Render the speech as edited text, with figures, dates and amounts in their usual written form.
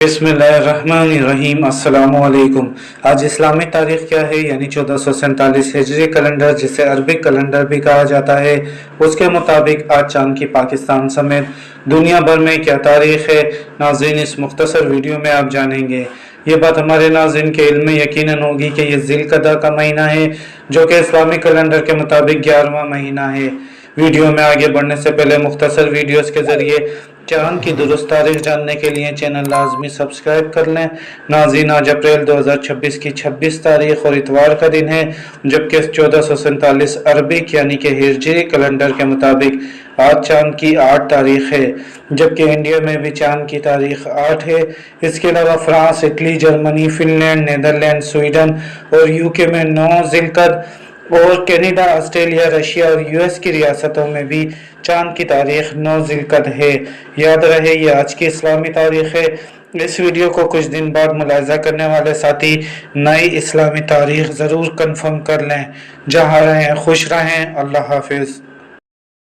बिस्मिल्लाहिर्रहमानिर्रहीम। अस्सलामुअलैकुम। आज इस्लामी तारीख क्या है, यानी 1447 हिजरी कैलेंडर, जिसे अरबिक कैलेंडर भी कहा जाता है, उसके मुताबिक आज चांद की पाकिस्तान समेत दुनिया भर में क्या तारीख है, नाज़रीन इस मुख्तसर वीडियो में आप जानेंगे। ये बात हमारे नाज़रीन के इल्म में यकीनन होगी कि ये ज़िलक़दा का महीना है, जो कि इस्लामी कैलेंडर के मुताबिक 11वां महीना है। वीडियो में आगे बढ़ने से पहले मुख्तसर वीडियोस के ज़रिए चांद की दुरुस्त तारीख जानने के लिए चैनल लाजमी सब्सक्राइब कर लें। नाज़रीन, आज अप्रैल 2026 की 26 तारीख और इतवार का दिन है, जबकि 1447 अरबिक यानी कि हिजरी कैलेंडर के मुताबिक आज चांद की 8 तारीख है, जबकि इंडिया में भी चांद की तारीख 8 है। इसके अलावा France, Italy, Germany, Finland, Netherlands, Sweden और यूके में 9 ज़िलक़द और कनाडा, ऑस्ट्रेलिया, रशिया और यूएस की रियासतों में भी चांद की तारीख 9 ज़िलक़द है। याद रहे, ये आज की इस्लामी तारीख है। इस वीडियो को कुछ दिन बाद मुलाहिज़ा करने वाले साथी नई इस्लामी तारीख ज़रूर कन्फर्म कर लें। जहाँ रहें खुश रहें। अल्लाह हाफिज़।